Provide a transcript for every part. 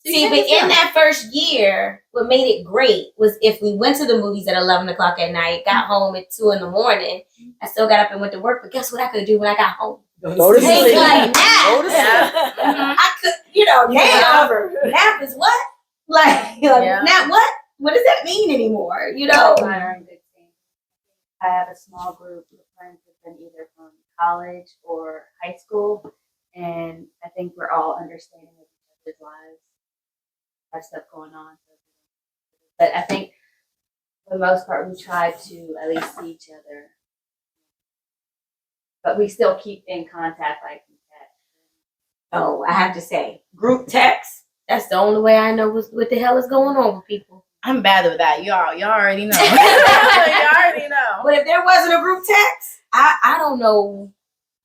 See, but in that first year, what made it great was if we went to the movies at 11 o'clock at night, got home at 2 in the morning, I still got up and went to work. But guess what I could do when I got home? Go to sleep. Like nap. Go to sleep. I could, nap is what? Nap what? What does that mean anymore? I have a small group of friends that have been either from college or high school, and I think we're all understanding of each other's lives, have stuff going on. But I think for the most part, we try to at least see each other, but we still keep in contact, like we said. Oh, I have to say, group text. That's the only way I know what the hell is going on with people. I'm bad with that. Y'all already know. Y'all already know. But if there wasn't a group text, I don't know.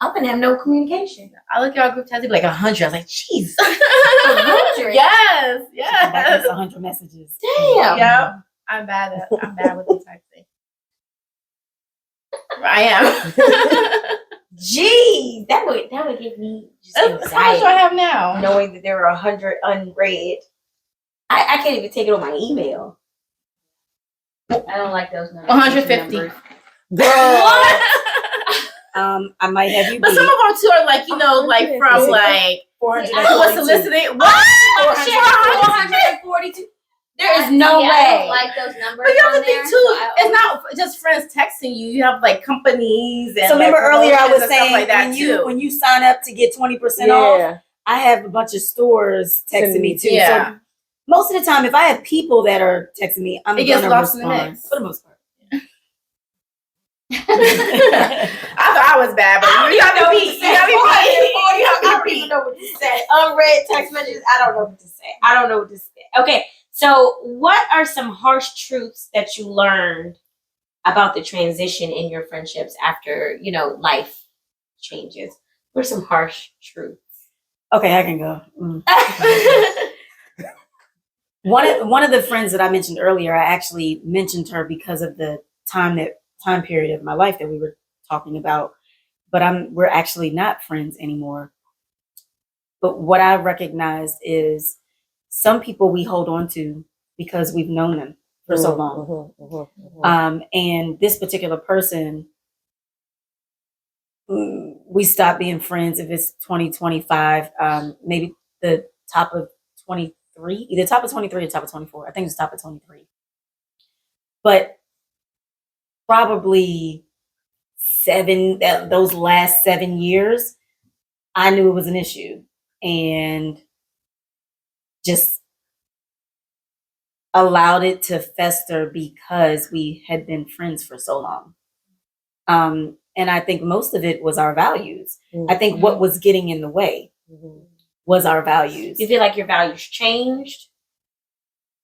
I'm gonna have no communication. I look at our group text, be like 100. I was like, jeez. 100? Yes. That's 100 messages. Damn. Yep. I'm bad with the texting. I am. Jeez, that would give me just anxiety. How much do I have now? Knowing that there are 100 unread. I can't even take it on my email. I don't like those numbers. 150. Girl. What? I might have you. But some of them too are like, like from like 442. What? 442. There is no way. I don't like those numbers. But you have on to think there, too. so It's not just friends texting you. You have like companies and. So remember earlier I was and saying like that when you sign up to get 20% off, I have a bunch of stores texting me too. Yeah. So most of the time, if I have people that are texting me, I'm it gets gonna lost respond in the mix for the most part. I thought I was bad, but you got to be. I don't even know what to say. Unread text messages. I don't know what to say. Okay, so what are some harsh truths that you learned about the transition in your friendships after life changes? What are some harsh truths? Okay, I can go. One of the friends that I mentioned earlier, I actually mentioned her because of the time period of my life that we were talking about, but we're actually not friends anymore. But what I recognized is some people we hold on to because we've known them for so long. And this particular person, we stopped being friends if it's 2025, maybe the top of 23, either top of 23 or top of 24. I think it's top of 23. But probably those last 7 years, I knew it was an issue and just allowed it to fester because we had been friends for so long. And I think most of it was our values. I think what was getting in the way was our values. You feel like your values changed?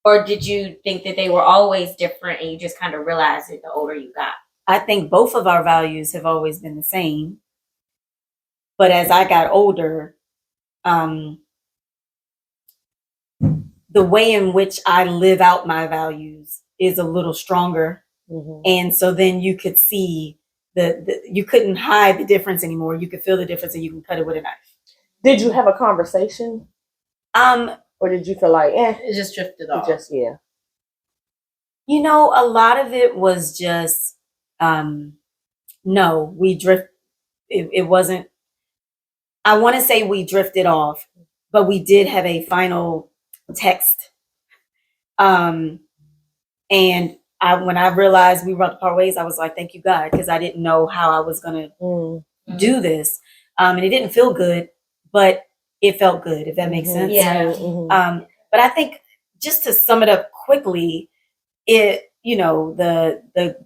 Or did you think that they were always different and you just kind of realized it the older you got? I think both of our values have always been the same. But as I got older, the way in which I live out my values is a little stronger. And so then you could see you couldn't hide the difference anymore. You could feel the difference and you can cut it with a knife. Did you have a conversation? Or did you feel like, it just drifted off? Yeah. A lot of it was just, no, we drift. It wasn't, I want to say we drifted off, but we did have a final text. And when I realized we were about to part ways, I was like, thank you, God, because I didn't know how I was going to do this. And it didn't feel good, but it felt good, if that makes sense. Yeah. But I think just to sum it up quickly, the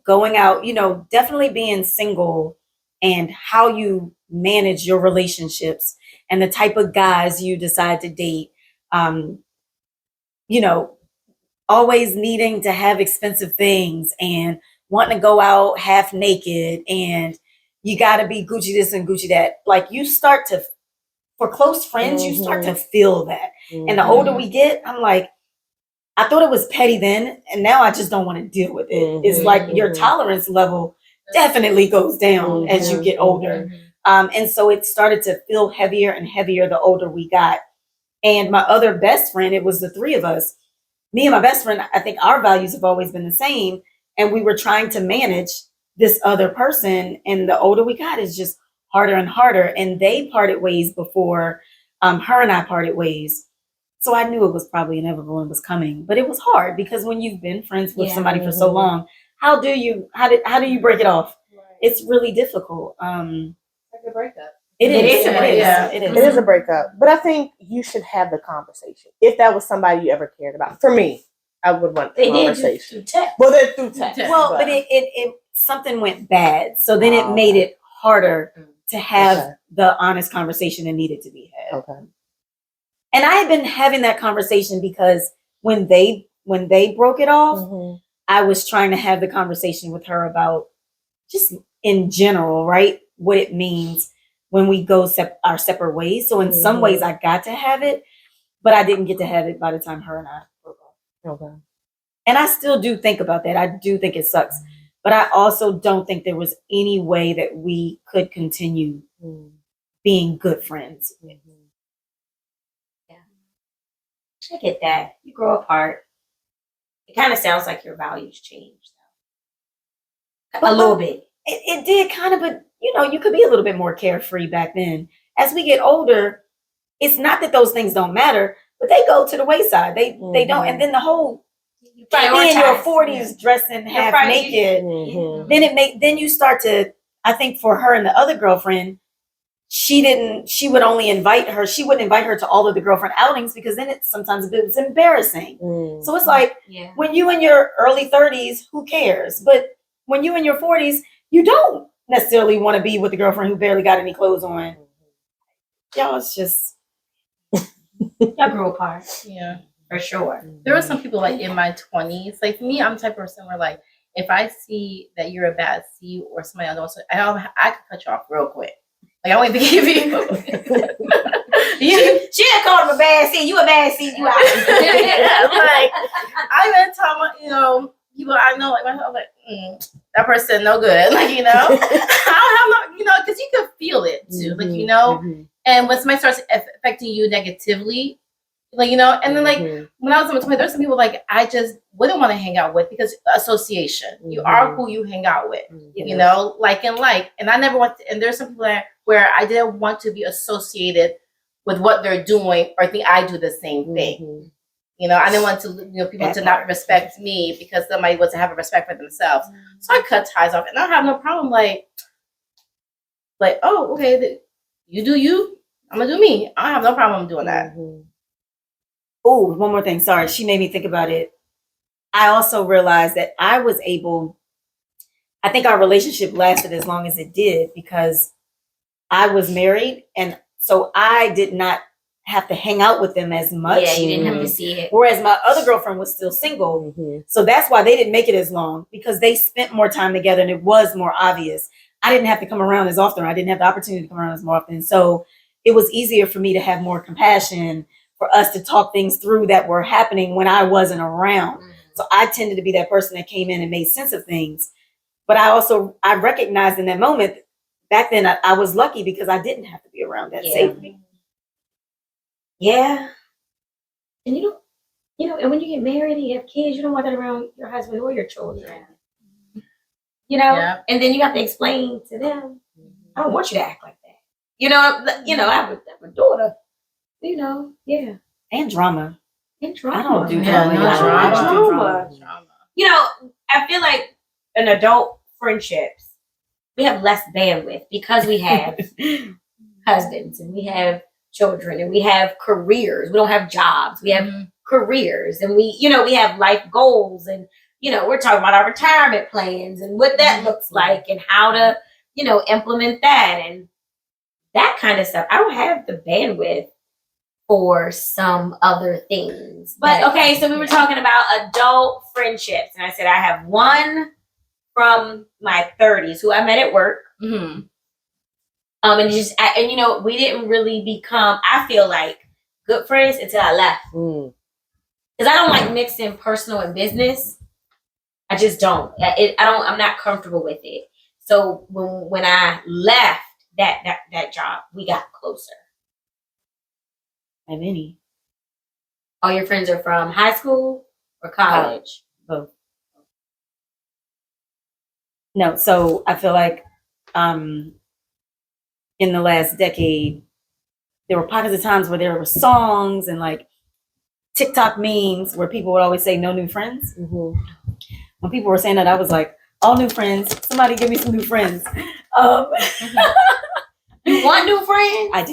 going out, definitely being single and how you manage your relationships and the type of guys you decide to date, always needing to have expensive things and wanting to go out half naked and you got to be Gucci this and Gucci that. Like you start to, for close friends, you start to feel that. And the older we get, I'm like, I thought it was petty then, and now I just don't want to deal with it. It's like your tolerance level definitely goes down as you get older. And so it started to feel heavier and heavier the older we got. And my other best friend, it was the three of us. Me and my best friend, I think our values have always been the same. And we were trying to manage this other person. And the older we got, it's just harder and harder. And they parted ways before her and I parted ways. So I knew it was probably inevitable and was coming. But it was hard because when you've been friends with somebody for so long, how do you break it off? Right. It's really difficult. Like a breakup. It is. It is a breakup. But I think you should have the conversation. If that was somebody you ever cared about. For me, I would want the conversation. Through text. Well, they're through text. Well, but it something went bad. So then it made it harder to have the honest conversation that needed to be had. Okay. And I had been having that conversation because when they broke it off, I was trying to have the conversation with her about just in general, right? What it means when we go our separate ways. So in some ways I got to have it, but I didn't get to have it by the time her and I broke off. Okay. And I still do think about that. I do think it sucks. But I also don't think there was any way that we could continue being good friends. I get that. You grow apart. It kind of sounds like your values changed. A little bit. It did kind of, but you could be a little bit more carefree back then. As we get older, it's not that those things don't matter, but they go to the wayside. They don't. And then the whole be in your 40s dressing half naked. Then you start to, I think for her and the other girlfriend, she wouldn't invite her to all of the girlfriend outings because then sometimes it was embarrassing. So it's like when you in your early 30s, who cares? But when you in your 40s, you don't necessarily want to be with the girlfriend who barely got any clothes on. Y'all, it's just y'all grew apart. Yeah. For sure. There were some people like in my 20s. Like for me, I'm the type of person where like if I see that you're a bad seed or somebody I could cut you off real quick. Like I won't even give you. She had called him a bad seed. You a bad seed. You out. Like I even tell my people I know like myself like that person no good. Like I don't have because you can feel it too. Like and when somebody starts affecting you negatively. Like, and then like when I was in my 20s, there's some people like I just wouldn't want to hang out with because association. You are who you hang out with, like and like. And I never want to, and there's some people where I didn't want to be associated with what they're doing or think I do the same thing. I didn't want to, people to not respect me because somebody was to have a respect for themselves. So I cut ties off and I have no problem like, oh, okay, you do you, I'm gonna do me. I have no problem doing that. Oh, one more thing. Sorry. She made me think about it. I also realized that I think our relationship lasted as long as it did because I was married. And so I did not have to hang out with them as much. Yeah, you didn't have to see it. Whereas my other girlfriend was still single. So that's why they didn't make it as long because they spent more time together and it was more obvious. I didn't have to come around as often. I didn't have the opportunity to come around as more often. So it was easier for me to have more compassion for us to talk things through that were happening when I wasn't around. So I tended to be that person that came in and made sense of things. But I recognized in that moment, back then I was lucky because I didn't have to be around that saved me. Yeah. And and when you get married and you have kids, you don't want that around your husband or your children. And then you have to explain to them, I don't want you to act like that. I have a daughter. And drama. And drama. I don't do drama. Drama. I feel like in adult friendships, we have less bandwidth because we have husbands and we have children and we have careers. We don't have jobs. We have careers and we have life goals and, we're talking about our retirement plans and what that looks like and how to, implement that and that kind of stuff. I don't have the bandwidth for some other things. But okay, so we were talking about adult friendships. And I said I have one from my 30s who I met at work. And we didn't really become, I feel like, good friends until I left. Because I don't like mixing personal and business. I just don't. I'm not comfortable with it. So when I left that job, we got closer. And any. All your friends are from high school or college? Both. No, so I feel like in the last decade, there were pockets of times where there were songs and like TikTok memes where people would always say no new friends. Mm-hmm. When people were saying that, I was like, all new friends. Somebody give me some new friends. You want new friends? I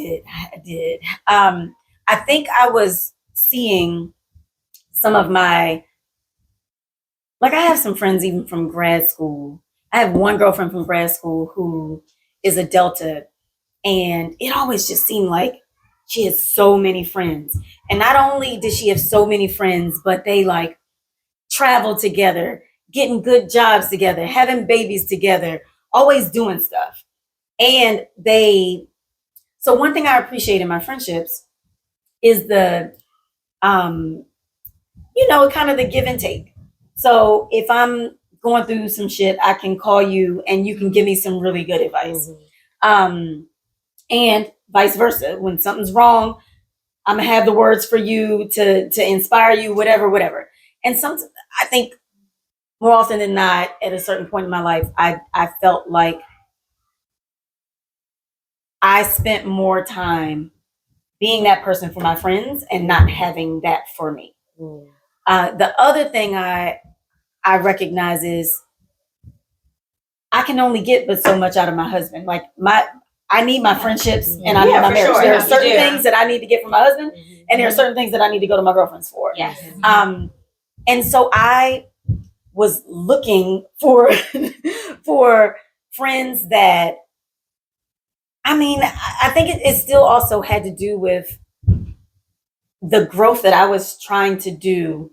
did. I think I was seeing some of my, like I have some friends even from grad school. I have one girlfriend from grad school who is a Delta, and it always just seemed like she has so many friends. And not only did she have so many friends, but they like travel together, getting good jobs together, having babies together, always doing stuff. And so one thing I appreciate in my friendships is the, kind of the give and take. So if I'm going through some shit, I can call you and you can give me some really good advice. And vice versa. When something's wrong, I'm gonna have the words for you to inspire you, whatever. And I think more often than not, at a certain point in my life, I felt like I spent more time being that person for my friends and not having that for me. The other thing I recognize is I can only get but so much out of my husband. Like I need my friendships and I need my marriage. Sure. There are certain things that I need to get from my husband, and there are certain things that I need to go to my girlfriends for. Yes. And so I was looking for friends that, I think it still also had to do with the growth that I was trying to do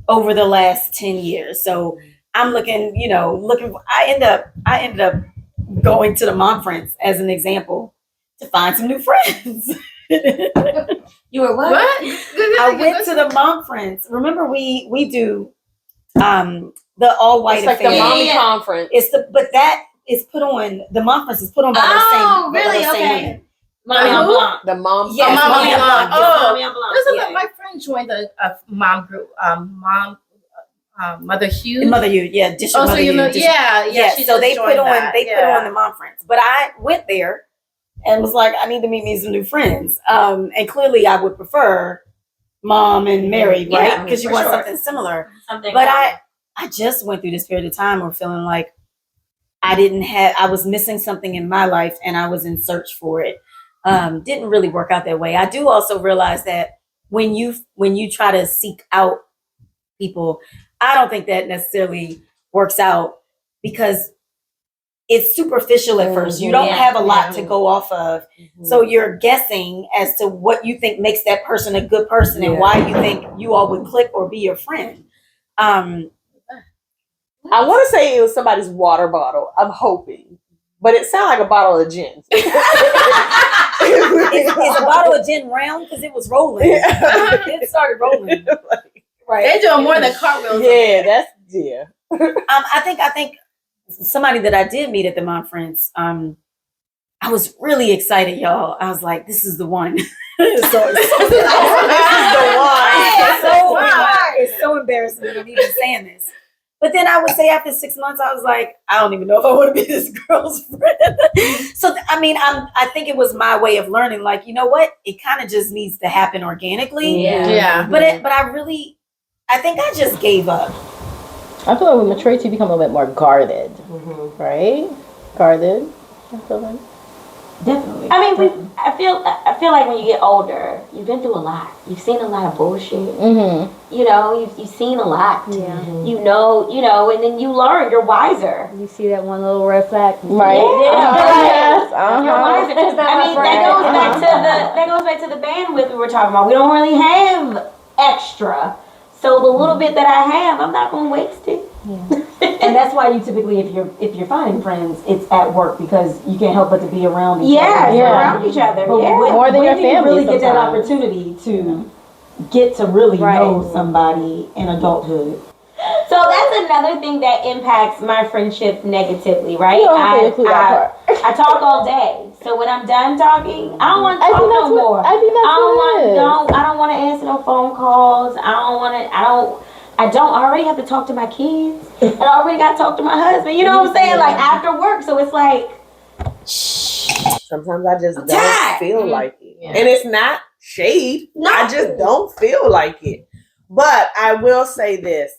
over the last 10 years. So I'm looking, I ended up going to the mom friends as an example to find some new friends. You were what? I went to the mom friends. Remember we do the all white It's like affair. the mommy conference. But that is put on, the mom friends is put on by the same. Really? By the same Okay. women. Mommy en Blanc. The mom. Yes, Mommy en Blanc. Mommy en Blanc. Listen, my friend joined a mom group. Mother Hughes. Mother you, yeah, District Oh, so Mother you know, Hughes. yeah. She So just they put joined on that. put on the mom friends. But I went there and was like, I need to meet me some new friends. And clearly I would prefer mom and married, right? Yeah, Because you for want sure. something similar. Something. But I just went through this period of time where feeling like I was missing something in my life and I was in search for it. Didn't really work out that way. I do also realize that when you try to seek out people, I don't think that necessarily works out because it's superficial at first. You don't have a lot to go off of. So you're guessing as to what you think makes that person a good person and why you think you all would click or be your friend. I want to say it was somebody's water bottle. I'm hoping, but it sounded like a bottle of gin. Is a bottle of gin round? Because it was rolling. It started rolling. Right. They're doing more than cartwheels. Yeah. I think somebody that I did meet at the Mom Friends, I was really excited, y'all. I was like, this is the one. This is the one. It's so embarrassing that I'm even saying this. But then I would say after 6 months, I was like, I don't even know if I want to be this girl's friend. So, I think it was my way of learning, like, you know what? It kind of just needs to happen organically. Yeah. But I think I just gave up. I feel like with maturity, you become a little bit more guarded, right? Guarded. I feel like. Definitely. I mean, I feel like when you get older, you've been through a lot. You've seen a lot of bullshit. You know, you've seen a lot. Yeah. You know, and then you learn. You're wiser. You see that one little red flag, Right. Yeah. Yes. You're wiser. I mean, that goes back to the bandwidth we were talking about. We don't really have extra, so the little bit that I have, I'm not gonna waste it. And that's why you typically, if you're finding friends, it's at work because you can't help but to be around each other. You're around each other. But More than when your do you family really get that sometimes. opportunity to get to really know somebody in adulthood. So that's another thing that impacts my friendship negatively, right? You don't have to include that part. I talk all day. So when I'm done talking, I don't want to I talk think no that's what- more. I think that's what it is. I don't want to answer no phone calls. I already have to talk to my kids. And I already got to talk to my husband. You know what I'm saying? Like after work. So it's like, Sometimes I just don't tired. feel like it. Yeah. And it's not shade. No. I just don't feel like it. But I will say this.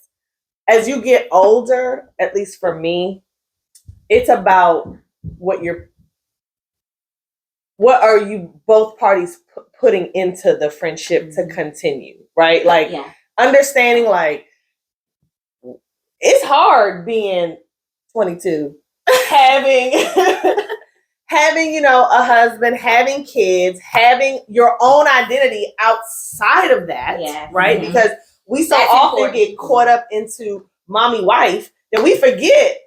As you get older, at least for me, it's about what are you both parties putting into the friendship to continue, right? Like Yeah. understanding like it's hard being 22, having a husband, having kids, having your own identity outside of that, Yeah. right? Mhm. Because we so That's often important. get caught up into mommy wife that we forget,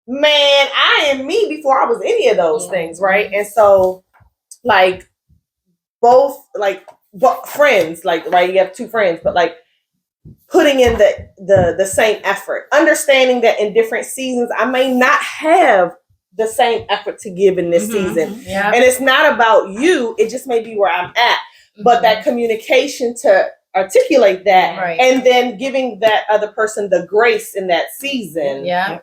man, I am me before I was any of those things, right? And so like both friends, like, right, you have two friends, but like putting in the same effort, understanding that in different seasons I may not have the same effort to give in this season. Yeah. And it's not about you, it just may be where I'm at. But that communication to articulate that, Right. and then giving that other person the grace in that season. Yeah.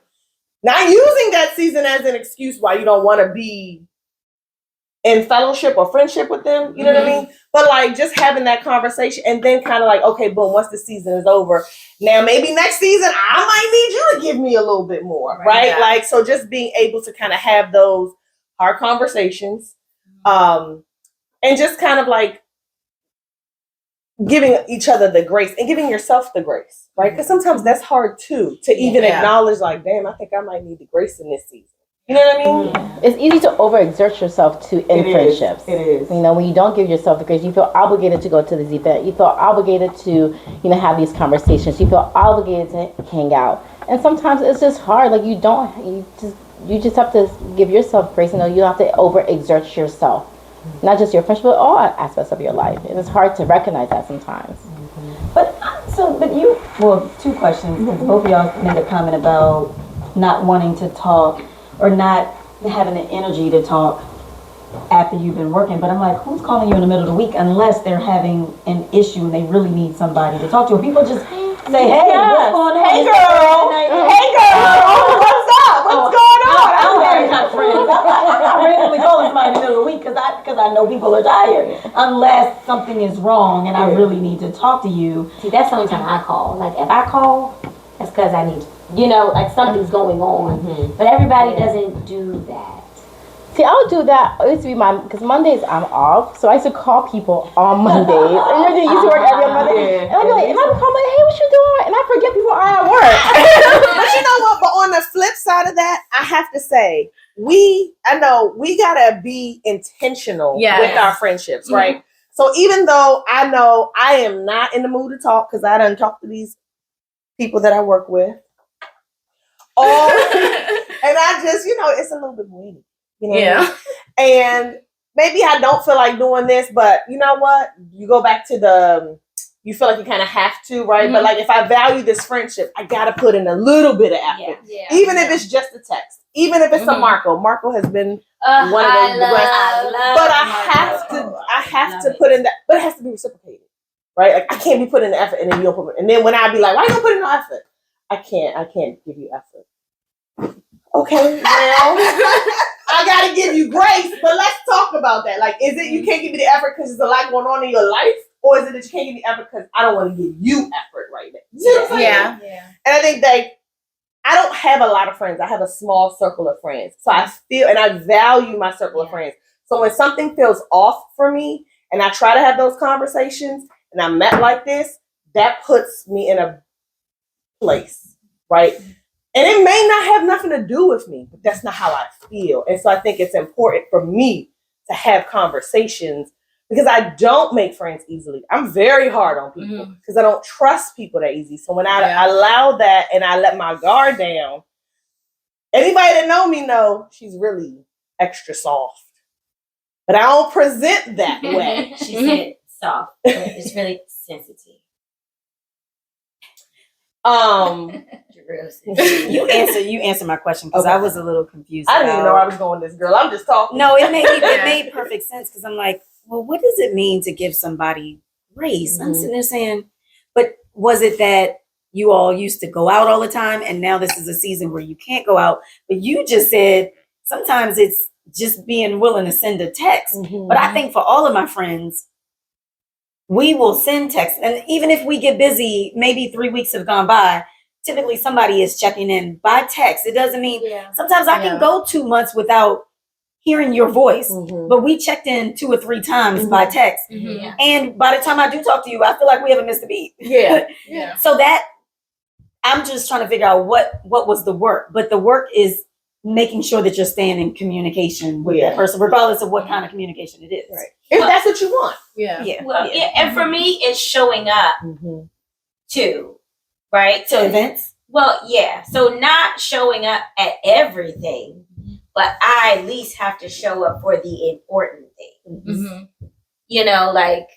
Not using that season as an excuse why you don't want to be in fellowship or friendship with them, you know what I mean? But like just having that conversation and then kind of like, okay, boom, once the season is over, now maybe next season I might need you to give me a little bit more, right? Yeah. Like, so just being able to kind of have those hard conversations, and just kind of like giving each other the grace and giving yourself the grace, right? Because sometimes that's hard too, to even acknowledge like, damn, I think I might need the grace in this season. You know what I mean? It's easy to overexert yourself in friendships. It is. You know, when you don't give yourself the grace, you feel obligated to go to this event. You feel obligated to, have these conversations. You feel obligated to hang out. And sometimes it's just hard. Like you just have to give yourself grace. You don't have to overexert yourself. Not just your friendship, but all aspects of your life. And it's hard to recognize that sometimes. but two questions. Because both of y'all made a comment about not wanting to talk or not having the energy to talk after you've been working. But I'm like, who's calling you in the middle of the week unless they're having an issue and they really need somebody to talk to? Or people just say, hey, what's going on? Hey girl, what's up? What's going on? I don't have any kind of friends. I randomly calling somebody in the middle of the week because I know people are tired. Unless something is wrong and I really need to talk to you. See, that's the only time I call. Like, if I call, that's because I need, like something's going on. But everybody doesn't do that. See, I would do that. It used to be because Mondays I'm off, so I used to call people on Mondays. Remember, they used to work every other Monday, and I'd be like, and I would call like, hey, what you doing? And I forget people are at work. But you know what? But on the flip side of that, I have to say, we gotta be intentional with our friendships, right? So even though I know I am not in the mood to talk because I done talked to these people that I work with, and I just, it's a little bit weighty. And maybe I don't feel like doing this, but you know what? You go back to you feel like you kind of have to, right? But like if I value this friendship, I got to put in a little bit of effort. Yeah. Even if it's just a text. Even if it's a Marco. Marco has been one of those. But I have to put in that, but it has to be reciprocated, right? Like I can't be putting the effort and then you don't put it. And then when I be like, why you don't put in no effort? I can't give you effort. Okay, well, I gotta give you grace, but let's talk about that. Like, is it you can't give me the effort because there's a lot going on in your life, or is it that you can't give me effort because I don't want to give you effort right now? You know what I'm saying? Yeah. And I think that I don't have a lot of friends. I have a small circle of friends, so I feel and I value my circle of friends. So when something feels off for me, and I try to have those conversations, and I'm met like this, that puts me in a place, right? And it may not have nothing to do with me, but that's not how I feel. And so I think it's important for me to have conversations because I don't make friends easily. I'm very hard on people because I don't trust people that easy. So when I allow that and I let my guard down, anybody that know me know she's really extra soft. But I don't present that way. She said soft, but it's really sensitive. real sense. You answer my question because I was a little confused. I didn't even know where I was going with this, girl. I'm just talking. No, it made perfect sense because I'm like, well, what does it mean to give somebody grace? I'm sitting there saying, but was it that you all used to go out all the time and now this is a season where you can't go out? But you just said sometimes it's just being willing to send a text. But I think for all of my friends, we will send texts. And even if we get busy, maybe 3 weeks have gone by, typically somebody is checking in by text. It doesn't mean sometimes I can go 2 months without hearing your voice, but we checked in 2 or 3 times by text. And by the time I do talk to you, I feel like we haven't missed a beat. Yeah. So that I'm just trying to figure out what was the work, but the work is making sure that you're staying in communication with that person, regardless of what kind of communication it is. Right. If that's what you want. Well, and for me, it's showing up too, right? So Events. Well, yeah. So not showing up at everything, but I at least have to show up for the important things. You know, like,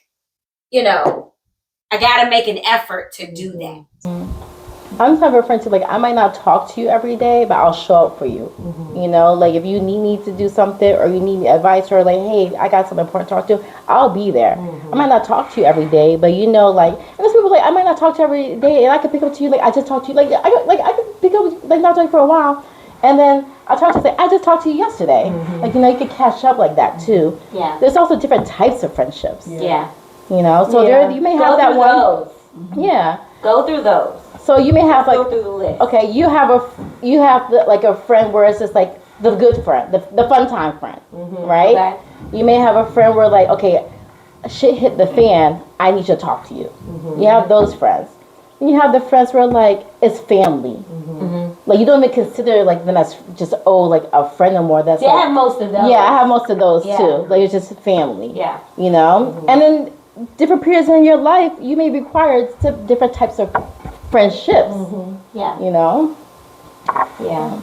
you know, I got to make an effort to do that. I'm the type of friend too, like, I might not talk to you every day, but I'll show up for you. You know, like, if you need me to do something or you need advice or like, hey, I got something important to talk to, I'll be there. I might not talk to you every day, but you know, like, and there's people like, I might not talk to you every day and I can pick up to you, like, I just talked to you, like, I can pick up, like, not talk for a while. And then I'll talk to you, say, I just talked to you yesterday. Like, you know, you can catch up like that too. Yeah. There's also different types of friendships. Yeah. You know, so there you may have that one. Those. Yeah. Go through those. So you may have like Go through the list. okay, you have like a friend where it's just like the good friend, the fun time friend, right? Okay. You may have a friend where like, okay, shit hit the fan, I need to talk to you. You have those friends. And you have the friends where like it's family. Like you don't even consider like them as just like a friend no more. That's See, I have most of those. yeah, I have most of those Yeah. too. Like it's just family. Yeah. You know, and then different periods in your life, you may be required to different types of friendships. Yeah. You know. Yeah.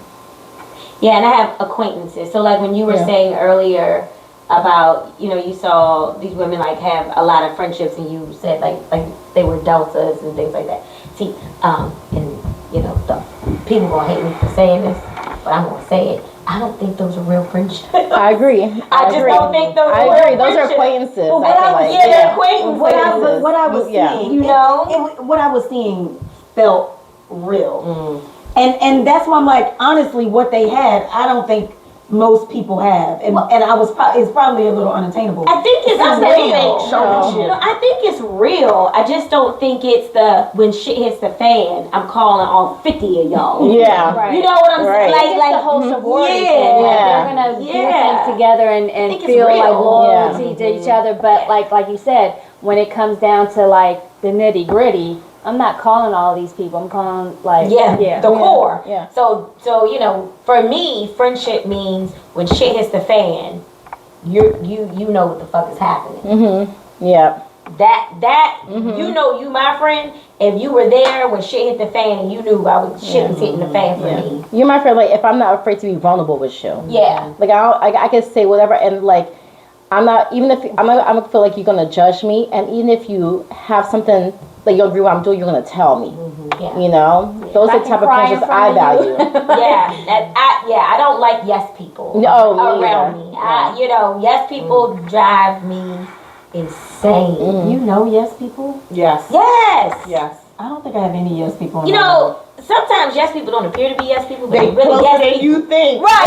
Yeah, and I have acquaintances. So like when you were saying earlier about, you know, you saw these women like have a lot of friendships and you said like they were deltas and things like that. See, and you know, the people gonna hate me for saying this, but I'm gonna say it. I don't think those are real friendships. I agree. I just don't think those are I agree. real Those are friendships. acquaintances. But what I feel I was, like. they're acquaintances. What I was seeing, You know? what I was seeing felt real. And that's why I'm like, honestly, what they had, I don't think most people have. And I was it's probably a little unattainable. I think it's real. Showmanship. No, I think it's real. I just don't think it's the when shit hits the fan, I'm calling all 50 of y'all. Yeah. Right. You know what I'm saying? Right. Like the whole sorority Yeah. thing. Like Yeah. they're gonna do things together and think it's feel like real. loyalty to each other. But like you said, when it comes down to like the nitty gritty, I'm not calling all these people. I'm calling like the core. Yeah. So you know, for me, friendship means when shit hits the fan, you know what the fuck is happening. Yeah. That you know you my friend. If you were there when shit hit the fan and you knew shit was hitting the fan for me. You're my friend. Like if I'm not afraid to be vulnerable with you. Yeah. Like I can say whatever and like I'm not even if I'm gonna feel like you're gonna judge me and even if you have something that you agree with what I'm doing, you're gonna tell me. Yeah. You know, those are the type of friendships I value. I don't like yes people around me. You know, yes people drive me insane. You know yes people? Yes. Yes. Yes. I don't think I have any yes people in You my know, sometimes yes people don't appear to be yes people, but They they really closer yes than people. you think. Right.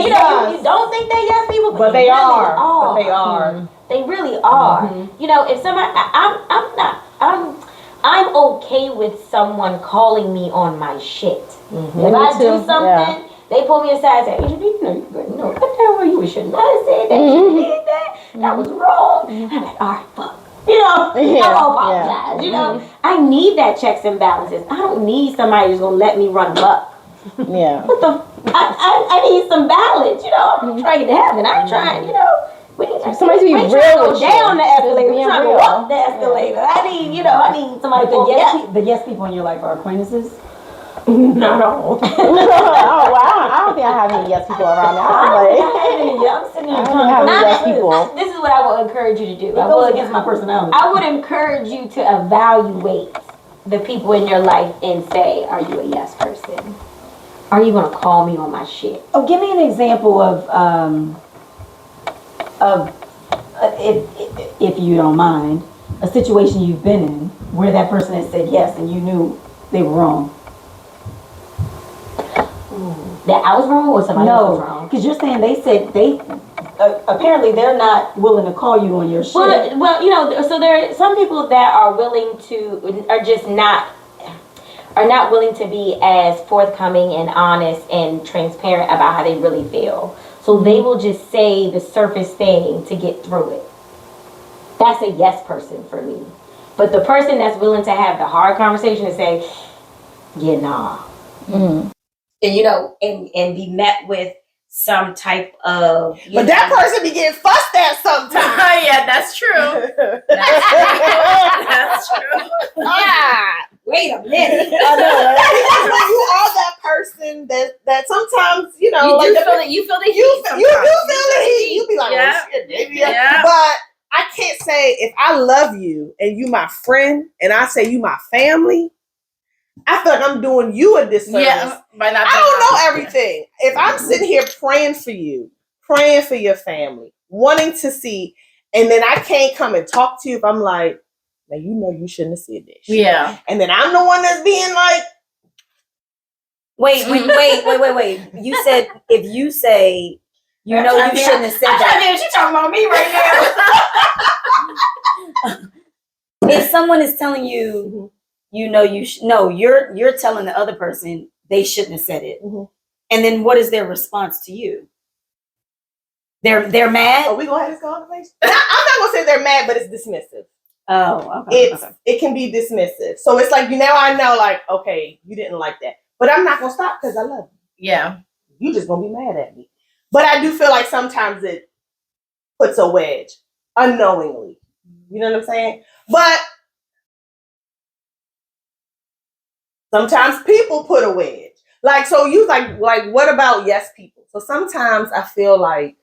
You know, you don't think they're yes people, But they they really are. are. But they are. They really are. You know, if somebody, I'm okay with someone calling me on my shit. If I do something, they pull me aside and say, you know, what the hell you shouldn't have said that. You did that. That was wrong. I'm like, all right, fuck. You know, I don't apologize. You know, I need that checks and balances. I don't need somebody who's gonna let me run buck. Yeah. What the? I need some balance. You know, I'm trying to get to heaven. I'm trying. You know. Somebody to be we real trying to go with you. down the escalator. Being We're trying to real. walk the escalator. I need somebody to the pull me up. the yes people in your life are acquaintances? No. Oh wow! I don't think I have any yes people around me. I'm sitting here I don't trying have to any yes people. This is what I will encourage you to do. It goes against my personality. I would encourage you to evaluate the people in your life and say, "Are you a yes person? Are you gonna call me on my shit?" Oh, give me an example of if you don't mind, a situation you've been in where that person has said yes and you knew they were wrong. That I was wrong or somebody else was No, wrong? because you're saying they said apparently they're not willing to call you on your shit. Well, you know, so there are some people that are willing to, are not willing to be as forthcoming and honest and transparent about how they really feel. So they will just say the surface thing to get through it. That's a yes person for me. But the person that's willing to have the hard conversation and say, yeah, nah. And you know, and be met with some type of. But that person be getting fussed at sometimes. Yeah, that's true. That's true. Wait a minute. I know. Because when you are that person that sometimes, you know, You like do feel it. You feel the heat. you do sometimes. feel the heat. You be like, Yeah. oh shit, baby. Yeah. But I can't say if I love you and you my friend and I say you my family, I feel like I'm doing you a disservice. Yeah, by not I don't know everything. If I'm sitting here praying for you, praying for your family, wanting to see, and then I can't come and talk to you if I'm like, now you know you shouldn't have said this. Yeah. And then I'm the one that's being like, Wait. You said if you say you know you shouldn't have said that. She talking about me right now. If someone is telling you, you know you're telling the other person they shouldn't have said it. Mhm. And then what is their response to you? They're mad? are we gonna have this conversation? I'm not gonna say they're mad, but it's dismissive. Oh, okay. It can be dismissive. So it's like I know like, okay, you didn't like that. But I'm not gonna stop because I love you. Yeah. You just gonna be mad at me. But I do feel like sometimes it puts a wedge unknowingly. You know what I'm saying? But sometimes people put a wedge. Like, so you like what about yes people? So sometimes I feel like,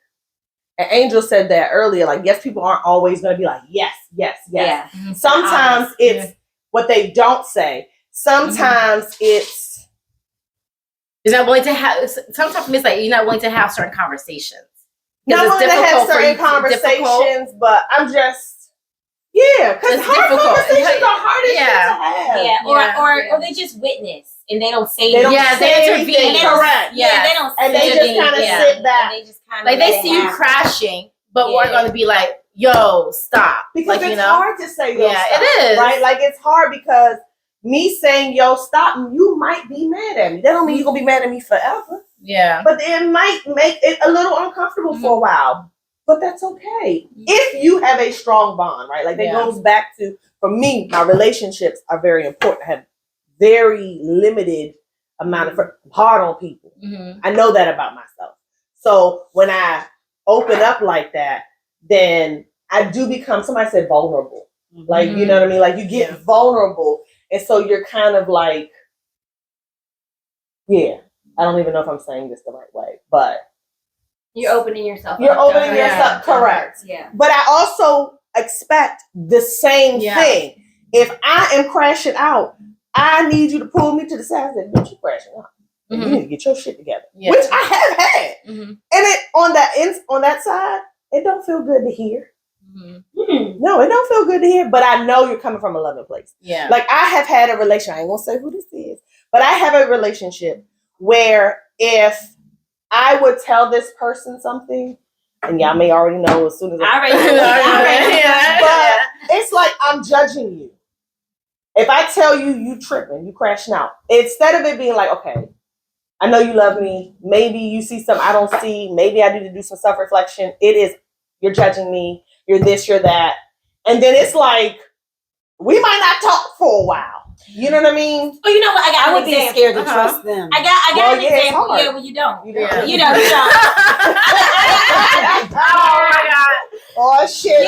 and Angel said that earlier, like yes people aren't always gonna be like, yes. Yeah. Sometimes it's what they don't say. Sometimes it's You're not willing to have. Sometimes it's like you're not willing to have certain conversations. not It's willing to have difficult for certain you- difficult. conversations, but I'm just because It's hard difficult. conversations are hardest Yeah. shit to have. Yeah. Yeah. Or they just witness and they don't say They don't anything. say they anything. intervene. Correct. Yeah, they don't And say they just anything. kinda Yeah. sit back. And they just kind of Like they see you crashing, but we're going to be like, "Yo, stop!" Because like it's you know, hard to say yo Yeah, stop, it is. right? Like it's hard because me saying yo stop, you might be mad at me. That don't mean you're gonna be mad at me forever. yeah, But it might make it a little uncomfortable for a while. But that's okay. If you have a strong bond, right? Like that Yeah. goes back to, for me, my relationships are very important. I have very limited amount of hard on people. I know that about myself. So when I open up like that, then I do become, somebody said vulnerable. Like, you know what I mean? Like you get vulnerable. And so you're kind of like, I don't even know if I'm saying this the right way, but You're opening yourself you're up. opening yourself, correct. Yeah. But I also expect the same thing. If I am crashing out, I need you to pull me to the side and say, bitch, you crashing out. You need to get your shit together. Yeah. Which I have had. And it on that side, it don't feel good to hear. No, it don't feel good to hear, but I know you're coming from a loving place. yeah, Like I have had a relationship, I ain't gonna say who this is, but I have a relationship where if I would tell this person something, and y'all may already know as soon as I already know. but it's like I'm judging you. If I tell you you tripping, you crashing out, instead of it being like, okay, I know you love me, maybe you see something I don't see, maybe I need to do some self-reflection, it is, you're judging me, you're this, you're that. And then it's like, we might not talk for a while. You know what I mean? Oh, you know what? I got I an would be example. scared to trust them. I got Well, an yeah, it's example. hard. Yeah, well, you don't. You Yeah. You know, you don't. oh my god, Oh shit. Yeah,